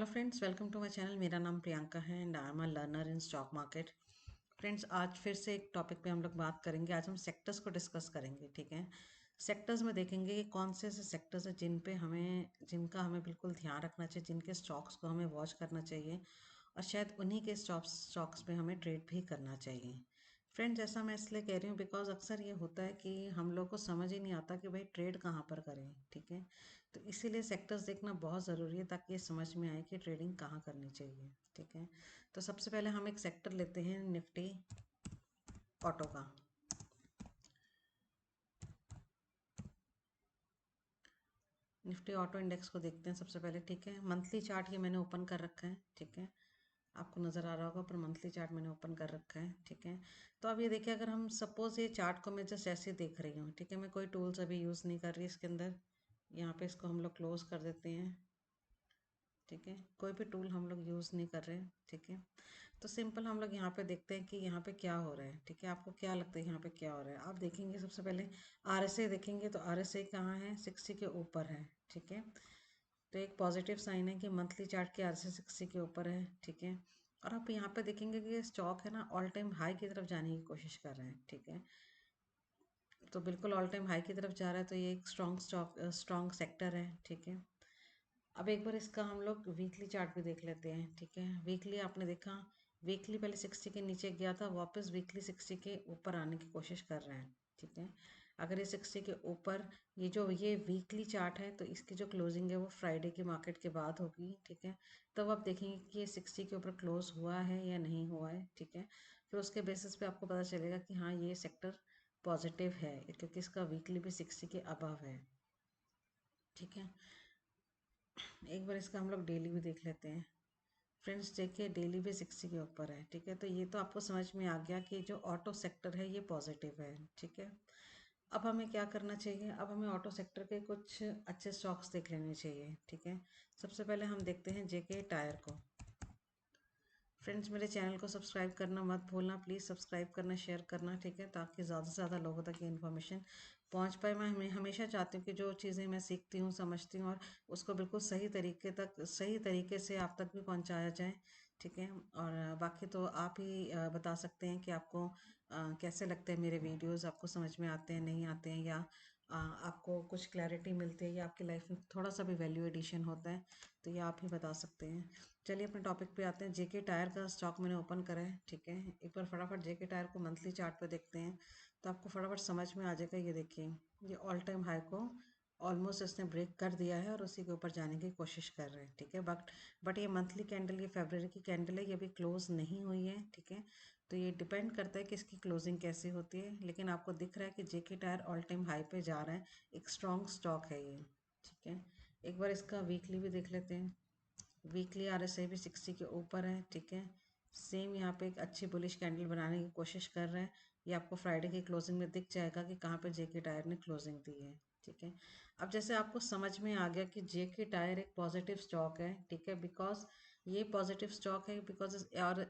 Friends, welcome to my channel. मेरा नाम प्रियंका है and I am a learner in stock market. Friends, आज फिर से एक टॉपिक पे हम लोग बात करेंगे। आज हम सेक्टर्स को डिस्कस करेंगे, ठीक है। सेक्टर्स में देखेंगे कि कौन से ऐसे सेक्टर्स हैं जिनका हमें बिल्कुल ध्यान रखना चाहिए, जिनके स्टॉक्स को हमें वॉच करना चाहिए और शायद उन्हीं के स्टॉक्स पे हमें ट्रेड भी करना चाहिए। फ्रेंड्स, ऐसा मैं इसलिए कह रही हूँ बिकॉज अक्सर ये होता है कि हम लोग को समझ ही नहीं आता कि भाई ट्रेड कहाँ पर करें, ठीक है। तो इसीलिए सेक्टर्स देखना बहुत ज़रूरी है ताकि ये समझ में आए कि ट्रेडिंग कहाँ करनी चाहिए, ठीक है। तो सबसे पहले हम एक सेक्टर लेते हैं निफ्टी ऑटो का। निफ्टी ऑटो इंडेक्स को देखते हैं सबसे पहले, ठीक है। मंथली चार्ट ये मैंने ओपन कर रखा है, ठीक है। आपको नज़र आ रहा होगा पर मंथली चार्ट मैंने ओपन कर रखा है, ठीक है। तो अब ये देखिए, अगर हम सपोज ये चार्ट को मैं जस्ट ऐसे देख रही हूँ, ठीक है। मैं कोई टूल्स अभी यूज़ नहीं कर रही इसके अंदर। यहाँ पे इसको हम लोग क्लोज कर देते हैं, ठीक है। कोई भी टूल हम लोग यूज़ नहीं कर रहे हैं, ठीक है। तो सिंपल हम लोग यहाँ पे देखते हैं कि यहाँ पे क्या हो रहा है, ठीक है। आपको क्या लगता है यहाँ पे क्या हो रहा है? आप देखेंगे सबसे पहले आरएसआई देखेंगे, तो आरएसआई कहाँ है? 60 के ऊपर है, ठीक है। तो एक पॉजिटिव साइन है कि मंथली चार्ट के आरएसआई 60 के ऊपर है, ठीक है। और आप यहाँ पे देखेंगे कि ये स्टॉक है ना, ऑल टाइम हाई की तरफ जाने की कोशिश कर रहे हैं, ठीक है। तो बिल्कुल ऑल टाइम हाई की तरफ जा रहा है, तो ये एक स्ट्रॉन्ग सेक्टर है, ठीक है। अब एक बार इसका हम लोग वीकली चार्ट भी देख लेते हैं, ठीक है। वीकली आपने देखा, वीकली पहले 60 के नीचे गया था, वापस वीकली 60 के ऊपर आने की कोशिश कर रहे हैं, ठीक है। अगर ये 60 के ऊपर, ये वीकली चार्ट है, तो इसकी जो क्लोजिंग है वो फ्राइडे की मार्केट के बाद होगी, ठीक है। तब आप देखेंगे कि ये 60 के ऊपर क्लोज हुआ है या नहीं हुआ है, ठीक है। फिर उसके बेसिस पे आपको पता चलेगा कि हाँ, ये सेक्टर पॉजिटिव है क्योंकि इसका वीकली भी 60 के अबव है, ठीक है। एक बार इसका हम लोग डेली भी देख लेते हैं। फ्रेंड्स देखिए, डेली भी 60 के ऊपर है, ठीक है। तो ये तो आपको समझ में आ गया कि जो ऑटो सेक्टर है ये पॉजिटिव है, ठीक है। अब हमें क्या करना चाहिए? अब हमें ऑटो सेक्टर के कुछ अच्छे स्टॉक्स देख लेने चाहिए, ठीक है। सबसे पहले हम देखते हैं जेके टायर को। फ्रेंड्स, मेरे चैनल को सब्सक्राइब करना मत भूलना, प्लीज़ सब्सक्राइब करना, शेयर करना, ठीक है, ताकि ज़्यादा से ज़्यादा लोगों तक ये इन्फॉर्मेशन पहुंच पाए। मैं हमेशा चाहती हूँ कि जो चीज़ें मैं सीखती हूँ, समझती हूँ, और उसको बिल्कुल सही तरीके से आप तक भी पहुंचाया जाए, ठीक है। और बाकी तो आप ही बता सकते हैं कि आपको कैसे लगते हैं मेरे वीडियोज़, आपको समझ में आते हैं, नहीं आते हैं, या आपको कुछ क्लैरिटी मिलती है, या आपकी लाइफ में थोड़ा सा भी वैल्यू एडिशन होता है, तो ये आप ही बता सकते हैं। चलिए अपने टॉपिक पे आते हैं। जेके टायर का स्टॉक मैंने ओपन करा है, ठीक है। एक बार फटाफट जेके टायर को मंथली चार्ट पे देखते हैं, तो आपको फटाफट समझ में आ जाएगा। ये देखिए, ये ऑल टाइम हाई को ऑलमोस्ट इसने ब्रेक कर दिया है और उसी के ऊपर जाने की कोशिश कर रहे हैं, ठीक है। बट ये मंथली कैंडल, ये फरवरी की कैंडल है, ये अभी क्लोज नहीं हुई है, ठीक है। तो ये डिपेंड करता है कि इसकी क्लोजिंग कैसी होती है, लेकिन आपको दिख रहा है कि जेके टायर ऑल टाइम हाई पे जा रहा है। एक स्ट्रॉन्ग स्टॉक है ये, ठीक है। एक बार इसका वीकली भी देख लेते हैं। वीकली आरएसआई भी 60 के ऊपर है, ठीक है। सेम यहाँ पे एक अच्छी बुलिश कैंडल बनाने की कोशिश कर रहा है। ये आपको फ्राइडे की क्लोजिंग में दिख जाएगा कि कहाँ पे जेके टायर ने क्लोजिंग दी है, ठीक है। अब जैसे आपको समझ में आ गया कि जेके टायर एक पॉजिटिव स्टॉक है, ठीक है, बिकॉज ये पॉजिटिव स्टॉक है, बिकॉज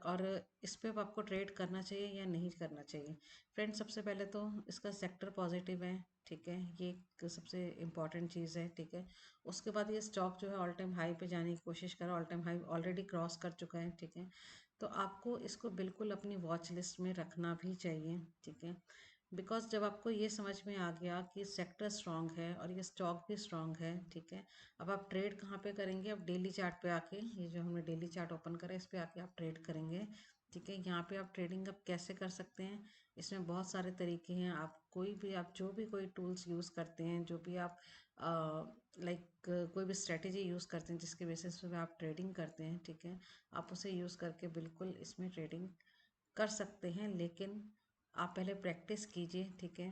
और इस पे आपको ट्रेड करना चाहिए या नहीं करना चाहिए। फ्रेंड्स, सबसे पहले तो इसका सेक्टर पॉजिटिव है, ठीक है। ये एक सबसे इम्पॉर्टेंट चीज़ है, ठीक है। उसके बाद ये स्टॉक जो है ऑल टाइम हाई पे जाने की कोशिश कर रहा है, all time high already cross कर चुका है, ठीक है। तो आपको इसको बिल्कुल अपनी वॉच लिस्ट में रखना भी चाहिए, ठीक है। बिकॉज जब आपको ये समझ में आ गया कि सेक्टर स्ट्रांग है और ये स्टॉक भी स्ट्रांग है, ठीक है। अब आप ट्रेड कहाँ पे करेंगे? अब डेली चार्ट पे आके, ये जो हमने डेली चार्ट ओपन करा है, इस पे आके आप ट्रेड करेंगे, ठीक है। यहाँ पे आप ट्रेडिंग अब कैसे कर सकते हैं? इसमें बहुत सारे तरीके हैं। आप जो भी कोई टूल्स यूज़ करते हैं, जो भी आप लाइक कोई भी स्ट्रेटेजी यूज़ करते हैं जिसके बेसिस पे आप ट्रेडिंग करते हैं, ठीक है, आप उसे यूज़ करके बिल्कुल इसमें ट्रेडिंग कर सकते हैं, लेकिन आप पहले प्रैक्टिस कीजिए, ठीक है।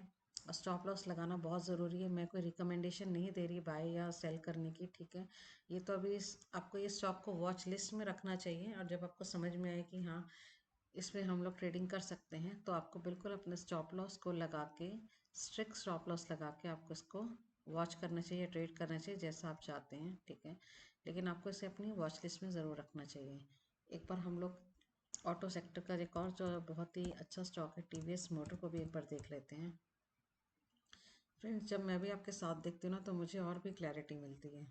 और स्टॉप लॉस लगाना बहुत ज़रूरी है। मैं कोई रिकमेंडेशन नहीं दे रही बाय या सेल करने की, ठीक है। ये तो अभी आपको ये स्टॉक को वॉच लिस्ट में रखना चाहिए, और जब आपको समझ में आए कि हाँ, इसमें हम लोग ट्रेडिंग कर सकते हैं, तो आपको बिल्कुल अपने स्टॉप लॉस को लगा के, स्ट्रिक्ट स्टॉप लॉस लगा के आपको इसको वॉच करना चाहिए, ट्रेड करना चाहिए जैसा आप चाहते हैं, ठीक है। लेकिन आपको इसे अपनी वॉच लिस्ट में ज़रूर रखना चाहिए। एक बार हम लोग ऑटो सेक्टर का एक और जो बहुत ही अच्छा स्टॉक है, टीवीएस मोटर को भी एक बार देख लेते हैं। फ्रेंड्स, जब मैं भी आपके साथ देखती हूँ ना, तो मुझे और भी क्लैरिटी मिलती है।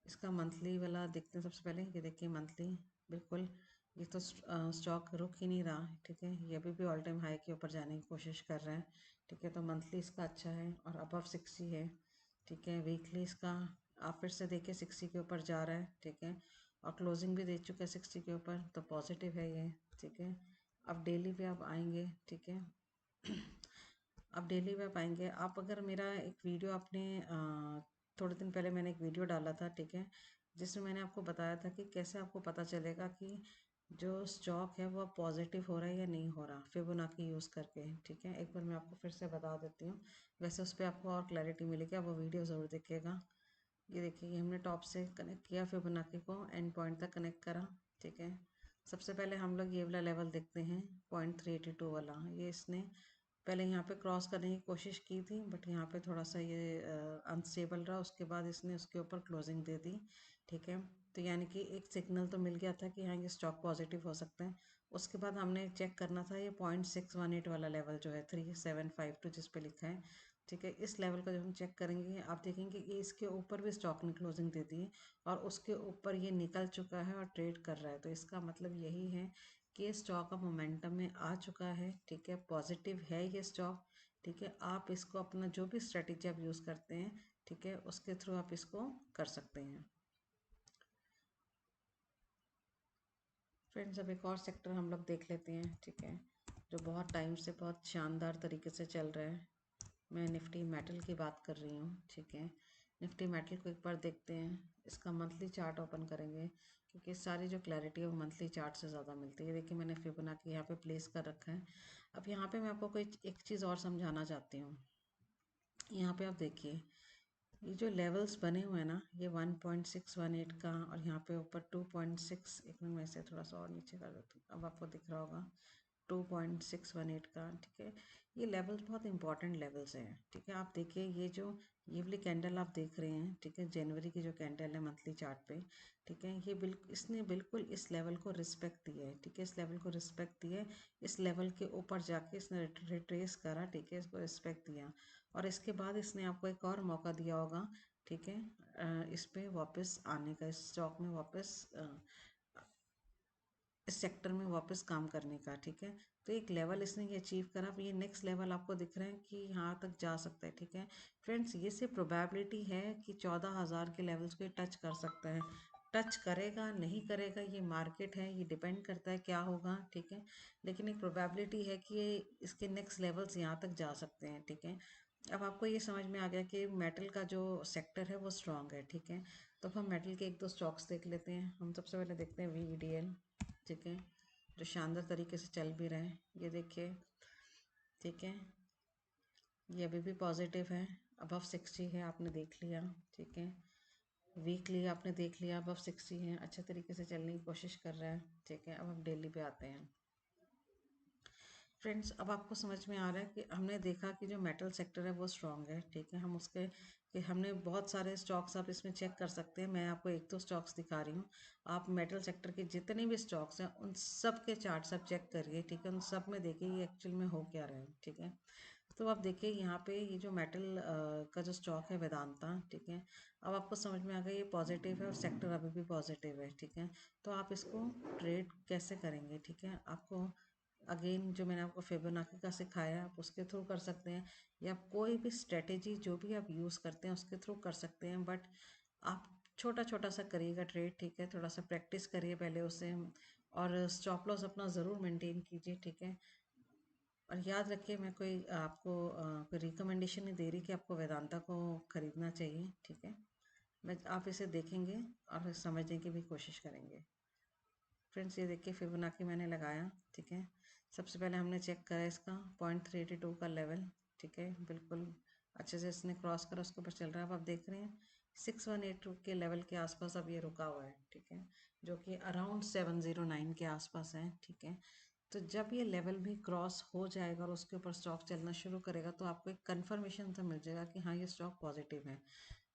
इसका मंथली वाला देखते हैं सबसे पहले। ये देखिए मंथली, बिल्कुल ये तो स्टॉक रुक ही नहीं रहा, ठीक है। ये अभी भी ऑल टाइम हाई के ऊपर जाने की कोशिश कर रहा है, ठीक है। तो मंथली इसका अच्छा है और अबव 60 है, ठीक है। वीकली इसका आप फिर से देखिए 60 के ऊपर जा रहा है, ठीक है। और क्लोजिंग भी दे चुका है 60 के ऊपर, तो पॉजिटिव है ये, ठीक है। अब डेली पे आप आएंगे, ठीक है। अब डेली पे आप आएंगे, आप अगर मेरा एक वीडियो आपने थोड़े दिन पहले मैंने एक वीडियो डाला था, ठीक है, जिसमें मैंने आपको बताया था कि कैसे आपको पता चलेगा कि जो स्टॉक है वो पॉजिटिव हो रहा है या नहीं हो रहा, फिबोनाची यूज़ करके, ठीक है। एक बार मैं आपको फिर से बता देती हूँ, वैसे उस पर आपको और क्लैरिटी मिलेगी, आप वो वीडियो ज़रूर देखिएगा। ये देखिए, ये हमने टॉप से कनेक्ट किया, फिबोनाची को एंड पॉइंट तक कनेक्ट करा, ठीक है। सबसे पहले हम लोग ये वाला लेवल देखते हैं, 0.382 वाला। ये इसने पहले यहाँ पे क्रॉस करने की कोशिश की थी, बट यहाँ पे थोड़ा सा ये अनस्टेबल रहा, उसके बाद इसने उसके ऊपर क्लोजिंग दे दी, ठीक है। तो यानी कि एक सिग्नल तो मिल गया था कि हाँ ये स्टॉक पॉजिटिव हो सकते हैं। उसके बाद हमने चेक करना था ये 0.618 वाला लेवल जो है 3752 जिस पे लिखा है, ठीक है। इस लेवल का जब हम चेक करेंगे, आप देखेंगे कि इसके ऊपर भी स्टॉक ने क्लोजिंग दे दी है और उसके ऊपर ये निकल चुका है और ट्रेड कर रहा है। तो इसका मतलब यही है कि स्टॉक अब मोमेंटम में आ चुका है, ठीक है। पॉजिटिव है ये स्टॉक, ठीक है। आप इसको अपना जो भी स्ट्रेटेजी आप यूज़ करते हैं, ठीक है, उसके थ्रू आप इसको कर सकते हैं। फ्रेंड्स, अब एक और सेक्टर हम लोग देख लेते हैं, ठीक है, जो बहुत टाइम से बहुत शानदार तरीके से चल रहा है। मैं निफ्टी मेटल की बात कर रही हूँ, ठीक है। निफ्टी मेटल को एक बार देखते हैं, इसका मंथली चार्ट ओपन करेंगे, क्योंकि सारी जो क्लैरिटी है वो मंथली चार्ट से ज़्यादा मिलती है। देखिए मैंने फिबोनाची यहाँ पे प्लेस कर रखा है। अब यहाँ पे मैं आपको कोई एक चीज़ और समझाना चाहती हूँ। यहाँ पे आप देखिए, ये जो लेवल्स बने हुए हैं ना, ये 1.618 का और यहाँ पे ऊपर 2.6, एक मिनट में से थोड़ा सा और नीचे कर देती हूँ, अब आपको दिख रहा होगा 2.618 का, ठीक है। ये लेवल्स बहुत इंपॉर्टेंट लेवल्स हैं, ठीक है। आप देखिए ये वाली कैंडल आप देख रहे हैं, ठीक है, जनवरी की जो कैंडल है मंथली चार्ट पे, ठीक है। ये बिल्कुल इसने बिल्कुल इस लेवल को रिस्पेक्ट दिया है, ठीक है। इस लेवल को रिस्पेक्ट दिया है, इस लेवल के ऊपर जाके इसने रिट्रेस करा, ठीक है, इसको रिस्पेक्ट दिया और इसके बाद इसने आपको एक और मौका दिया होगा, ठीक है, इस पे वापस आने का, इस स्टॉक में वापस इस सेक्टर में वापस काम करने का, ठीक है। तो एक लेवल इसने ये अचीव करा, अब ये नेक्स्ट लेवल आपको दिख रहा है कि यहाँ तक जा सकता है, ठीक है। फ्रेंड्स, ये सिर्फ प्रोबेबिलिटी है कि 14,000 के लेवल्स को टच कर सकता है। टच करेगा नहीं करेगा ये मार्केट है, ये डिपेंड करता है क्या होगा, ठीक है। लेकिन एक प्रोबेबिलिटी है कि ये इसके नेक्स्ट लेवल्स यहाँ तक जा सकते हैं, ठीक है। अब आपको ये समझ में आ गया कि मेटल का जो सेक्टर है वो स्ट्रांग है, ठीक है। तो अब हम मेटल के एक दो स्टॉक्स देख लेते हैं। हम सबसे पहले देखते हैं VEDL, ठीक है, जो शानदार तरीके से चल भी रहे हैं। ये देखिए, ठीक है, ये अभी भी पॉजिटिव है, अबव 60 है, आपने देख लिया, ठीक है। वीकली आपने देख लिया, अबव 60 है, अच्छे तरीके से चलने की कोशिश कर रहा है, ठीक है। अब हम डेली पे आते हैं। फ्रेंड्स, अब आपको समझ में आ रहा है कि हमने देखा कि जो मेटल सेक्टर है वो स्ट्रांग है, ठीक है। हम उसके कि हमने बहुत सारे स्टॉक्स आप इसमें चेक कर सकते हैं। मैं आपको एक दो स्टॉक्स दिखा रही हूँ, आप मेटल सेक्टर के जितने भी स्टॉक्स हैं उन सब के चार्ट्स आप चेक करिए, ठीक है। उन सब में देखिए ये एक्चुअल में हो क्या रहा है, ठीक है। तो आप देखिए यहाँ पे ये जो मेटल का जो स्टॉक है वेदांता, ठीक है, अब आपको समझ में आ गया ये पॉजिटिव है और सेक्टर अभी भी पॉजिटिव है, ठीक है। तो आप इसको ट्रेड कैसे करेंगे, ठीक है। आपको अगेन जो मैंने आपको फिबोनाची का सिखाया आप उसके थ्रू कर सकते हैं, या कोई भी स्ट्रेटेजी जो भी आप यूज़ करते हैं उसके थ्रू कर सकते हैं। बट आप छोटा छोटा सा करिएगा ट्रेड, ठीक है, थोड़ा सा प्रैक्टिस करिए पहले उससे, और स्टॉप लॉस अपना ज़रूर मेंटेन कीजिए, ठीक है। और याद रखिए, मैं कोई आपको कोई रिकमेंडेशन नहीं दे रही कि आपको वेदांता को ख़रीदना चाहिए, ठीक है। मैं आप इसे देखेंगे और समझने की भी कोशिश करेंगे। फ्रेंड्स, ये देखिए फिबोनाची मैंने लगाया, ठीक है। सबसे पहले हमने चेक करा इसका 0.382 का लेवल, ठीक है, बिल्कुल अच्छे से इसने क्रॉस करा, उसके ऊपर चल रहा है। अब आप देख रहे हैं 6182 के लेवल के आसपास अब ये रुका हुआ है, ठीक है, जो कि अराउंड 709 के आसपास है, ठीक है। तो जब ये लेवल भी क्रॉस हो जाएगा और उसके ऊपर स्टॉक चलना शुरू करेगा तो आपको एक कंफर्मेशन तो मिल जाएगा कि हाँ ये स्टॉक पॉजिटिव है।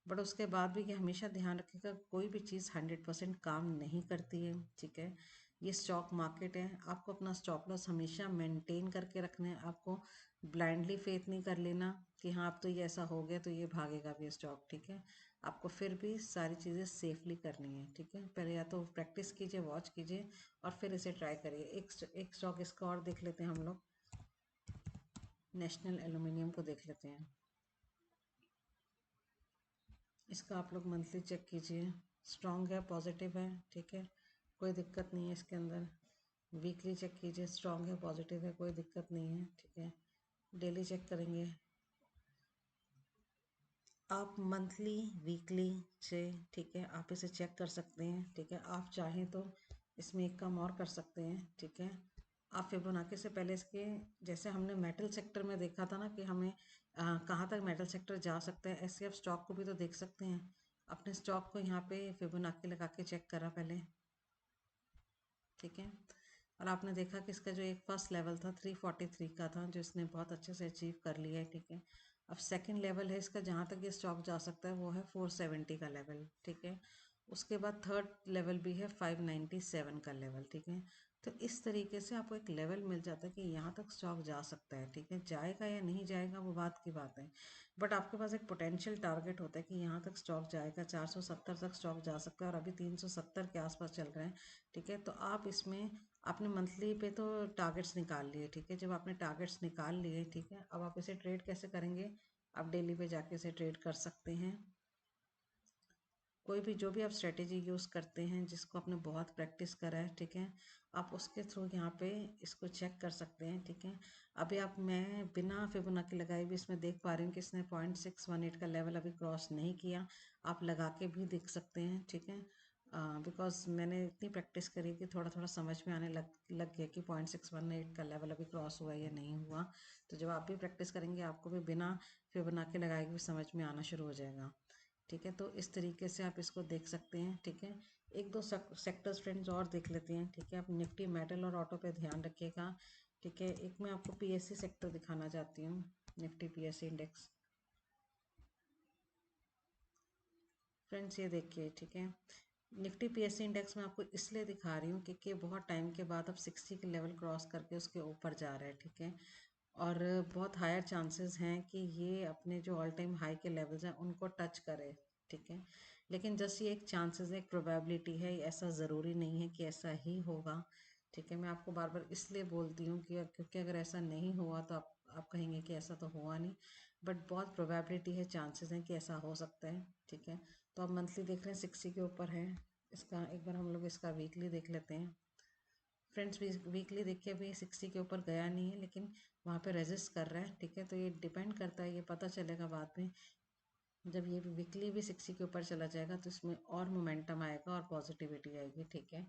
बट उसके बाद भी ये हमेशा ध्यान रखिएगा, कोई भी चीज़ 100% काम नहीं करती है, ठीक है। ये स्टॉक मार्केट है, आपको अपना स्टॉप लॉस हमेशा मेंटेन करके रखना है। आपको ब्लाइंडली फेथ नहीं कर लेना कि हाँ अब तो ये ऐसा हो गया तो ये भागेगा भी स्टॉक, ठीक है। आपको फिर भी सारी चीज़ें सेफली करनी है, ठीक है। पहले या तो प्रैक्टिस कीजिए, वॉच कीजिए और फिर इसे ट्राई करिए। एक स्टॉक इसका और देख लेते हैं हम लोग, नेशनल एल्यूमिनियम को देख लेते हैं। इसका आप लोग मंथली चेक कीजिए, स्ट्रॉन्ग है, पॉजिटिव है, ठीक है, कोई दिक्कत नहीं है इसके अंदर। वीकली चेक कीजिए, स्ट्रॉन्ग है, पॉजिटिव है, कोई दिक्कत नहीं है, ठीक है। डेली चेक करेंगे आप, मंथली वीकली से, ठीक है, आप इसे चेक कर सकते हैं, ठीक है। आप चाहें तो इसमें एक काम और कर सकते हैं, ठीक है। आप फिबोनाची से पहले इसके, जैसे हमने मेटल सेक्टर में देखा था ना कि हमें कहाँ तक मेटल सेक्टर जा सकता है, ऐसे आप स्टॉक को भी तो देख सकते हैं। अपने स्टॉक को यहाँ पे फिबोनाची लगा के चेक करा पहले, ठीक है। और आपने देखा कि इसका जो एक फर्स्ट लेवल था 343 का था, जो इसने बहुत अच्छे से अचीव कर लिया है, ठीक है। अब सेकंड लेवल है इसका, जहाँ तक ये स्टॉक जा सकता है वो है 470 का लेवल, ठीक है। उसके बाद थर्ड लेवल भी है 597 का लेवल, ठीक है। तो इस तरीके से आपको एक लेवल मिल जाता है कि यहाँ तक स्टॉक जा सकता है, ठीक है। जाएगा या नहीं जाएगा वो बात की बात है, बट आपके पास एक पोटेंशियल टारगेट होता है कि यहाँ तक स्टॉक जाएगा, 470 तक स्टॉक जा सकता है और अभी 370 के आसपास चल रहे हैं, ठीक है। तो आप इसमें आपने मंथली पे तो टारगेट्स निकाल लिए, ठीक है। जब आपने टारगेट्स निकाल लिए, ठीक है, अब आप इसे ट्रेड कैसे करेंगे, आप डेली पे जाके इसे ट्रेड कर सकते हैं। कोई भी जो भी आप स्ट्रेटेजी यूज़ करते हैं, जिसको आपने बहुत प्रैक्टिस करा है, ठीक है, आप उसके थ्रू यहाँ पे इसको चेक कर सकते हैं, ठीक है। अभी आप, मैं बिना फिबोनाची लगाए भी इसमें देख पा रही हूँ कि इसने 0.618 का लेवल अभी क्रॉस नहीं किया। आप लगा के भी देख सकते हैं, ठीक है। बिकॉज मैंने इतनी प्रैक्टिस करी कि थोड़ा थोड़ा समझ में आने लग गया कि 0.618 का लेवल अभी क्रॉस हुआ या नहीं हुआ। तो जब आप भी प्रैक्टिस करेंगे आपको भी बिना फिबोनाची लगाए भी समझ में आना शुरू हो जाएगा, ठीक है। तो इस तरीके से आप इसको देख सकते हैं, ठीक है। एक दो सेक्टर्स फ्रेंड्स और देख लेते हैं, ठीक है। आप निफ्टी, मेटल और ऑटो पे ध्यान रखिएगा, ठीक है। एक मैं आपको पीएससी सेक्टर दिखाना चाहती हूँ, निफ्टी पीएससी इंडेक्स। फ्रेंड्स ये देखिए, ठीक है, निफ्टी पीएससी इंडेक्स में आपको इसलिए दिखा रही हूँ क्योंकि बहुत टाइम के बाद अब 60 के लेवल क्रॉस करके उसके ऊपर जा रहा है, ठीक है। और बहुत हायर चांसेस हैं कि ये अपने जो ऑल टाइम हाई के लेवल्स हैं उनको टच करे, ठीक है। लेकिन जस्ट ये एक चांसेस है, एक प्रोबेबिलिटी है, ऐसा ज़रूरी नहीं है कि ऐसा ही होगा, ठीक है। मैं आपको बार बार इसलिए बोलती हूँ कि क्योंकि अगर ऐसा नहीं हुआ तो आप कहेंगे कि ऐसा तो हुआ नहीं, बट बहुत प्रोबेबिलिटी है, चांसेस हैं कि ऐसा हो सकता है, ठीक है। तो आप मंथली देख रहे हैं 60 के ऊपर है इसका, एक बार हम लोग इसका वीकली देख लेते हैं। फ्रेंड्स वीकली देखिए अभी 60 के ऊपर गया नहीं है, लेकिन वहाँ पे रेजिस्ट कर रहा है, ठीक है। तो ये डिपेंड करता है, ये पता चलेगा बाद में, जब ये वीकली भी 60 के ऊपर चला जाएगा तो इसमें और मोमेंटम आएगा और पॉजिटिविटी आएगी, ठीक है।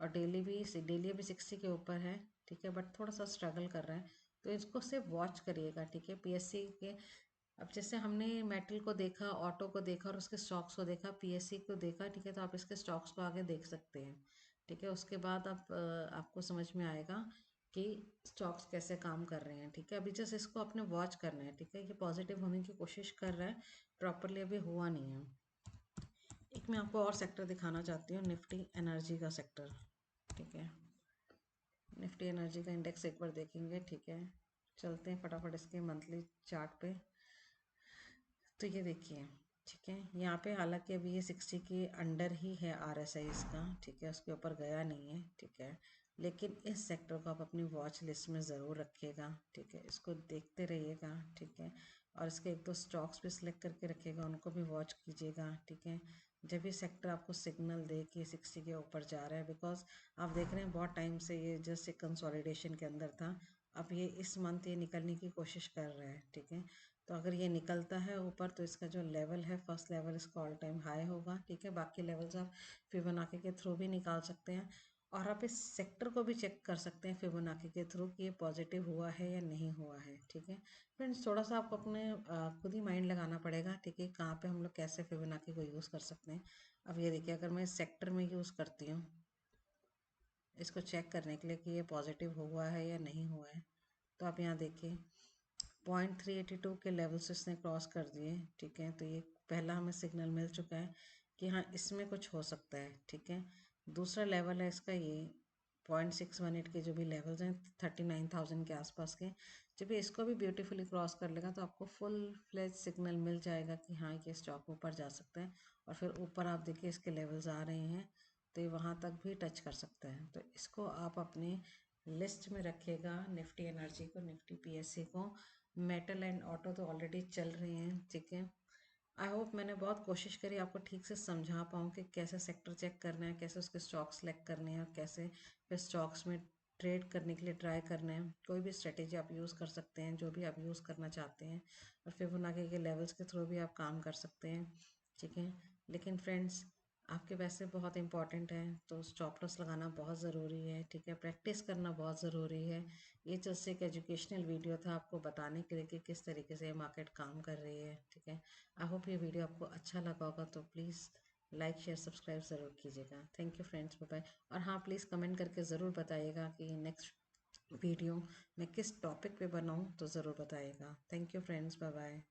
और डेली भी 60 के ऊपर है, ठीक है, बट थोड़ा सा स्ट्रगल कर रहा है। तो इसको सिर्फ वॉच करिएगा, ठीक है, पीएससी के। अब जैसे हमने मेटल को देखा, ऑटो को देखा और उसके स्टॉक्स को देखा, पीएससी को देखा, ठीक है, तो आप इसके स्टॉक्स को आगे देख सकते हैं, ठीक है। उसके बाद आप आपको समझ में आएगा कि स्टॉक्स कैसे काम कर रहे हैं, ठीक है। अभी जस्ट इसको अपने वॉच करना है, ठीक है। ये पॉजिटिव होने की कोशिश कर रहा है, प्रॉपरली अभी हुआ नहीं है। एक मैं आपको और सेक्टर दिखाना चाहती हूँ, निफ्टी एनर्जी का सेक्टर, ठीक है। निफ्टी एनर्जी का इंडेक्स एक बार देखेंगे, ठीक है। चलते हैं फटाफट इसके मंथली चार्ट पे। तो ये देखिए, ठीक है, यहाँ पे हालांकि अभी ये 60 के अंडर ही है आरएसआई इसका, ठीक है, उसके ऊपर गया नहीं है, ठीक है। लेकिन इस सेक्टर को आप अपनी वॉच लिस्ट में ज़रूर रखिएगा, ठीक है, इसको देखते रहिएगा, ठीक है। और इसके एक दो स्टॉक्स भी सिलेक्ट करके रखिएगा, उनको भी वॉच कीजिएगा, ठीक है। जब ये सेक्टर आपको सिग्नल दे कि 60 के ऊपर जा रहा है, बिकॉज आप देख रहे हैं बहुत टाइम से ये जस्ट एक कंसोलिडेशन के अंदर था, अब ये इस मंथ ये निकलने की कोशिश कर रहा है, ठीक है। तो अगर ये निकलता है ऊपर तो इसका जो लेवल है, फर्स्ट लेवल इसका ऑल टाइम हाई होगा, ठीक है। बाकी लेवल्स आप फिबोनाची के थ्रू भी निकाल सकते हैं और आप इस सेक्टर को भी चेक कर सकते हैं फिबोनाची के थ्रू कि ये पॉजिटिव हुआ है या नहीं हुआ है, ठीक है। फ्रेंड्स थोड़ा सा आपको अपने खुद ही माइंड लगाना पड़ेगा, ठीक है, कहाँ पे हम लोग कैसे फिबोनाची को यूज़ कर सकते हैं। अब ये देखिए, अगर मैं इस सेक्टर में यूज़ करती हूँ इसको चेक करने के लिए कि ये पॉजिटिव हुआ है या नहीं हुआ है, तो आप यहाँ देखिए 0.382 के लेवल्स इसने क्रॉस कर दिए, ठीक है। तो ये पहला हमें सिग्नल मिल चुका है कि हाँ इसमें कुछ हो सकता है, ठीक है। दूसरा लेवल है इसका ये 0.618 के जो भी लेवल्स हैं 39,000 के आसपास के, जब ये इसको भी ब्यूटीफुली क्रॉस कर लेगा तो आपको फुल फ्लेज सिग्नल मिल जाएगा कि हाँ ये स्टॉक ऊपर जा सकता है। और फिर ऊपर आप देखिए इसके लेवल्स आ रहे हैं तो ये वहाँ तक भी टच कर सकता है। तो इसको आप अपने लिस्ट में रखिएगा, निफ्टी एनर्जी को, निफ्टी पीएससी को। मेटल एंड ऑटो तो ऑलरेडी चल रहे हैं, ठीक है। आई होप मैंने बहुत कोशिश करी आपको ठीक से समझा पाऊँ कि कैसे सेक्टर चेक करना है, कैसे उसके स्टॉक सेलेक्ट करने हैं और कैसे फिर स्टॉक्स में ट्रेड करने के लिए ट्राई करना है। कोई भी स्ट्रेटेजी आप यूज़ कर सकते हैं जो भी आप यूज़ करना चाहते हैं, और फिबोनाची के लेवल्स के थ्रू भी आप काम कर सकते हैं, ठीक है। लेकिन फ्रेंड्स, आपके पैसे बहुत इंपॉर्टेंट हैं तो स्टॉप लॉस लगाना बहुत ज़रूरी है, ठीक है। प्रैक्टिस करना बहुत ज़रूरी है। ये जस्ट एक एजुकेशनल वीडियो था आपको बताने के लिए कि किस तरीके से मार्केट काम कर रही है, ठीक है। आई होप ये वीडियो आपको अच्छा लगा होगा, तो प्लीज़ लाइक शेयर सब्सक्राइब ज़रूर कीजिएगा। Thank you friends, bye bye. और हाँ, प्लीज़ कमेंट करके ज़रूर बताइएगा कि नेक्स्ट वीडियो मैं किस टॉपिक पे बनाऊँ, तो ज़रूर बताइएगा। Thank you friends, bye bye.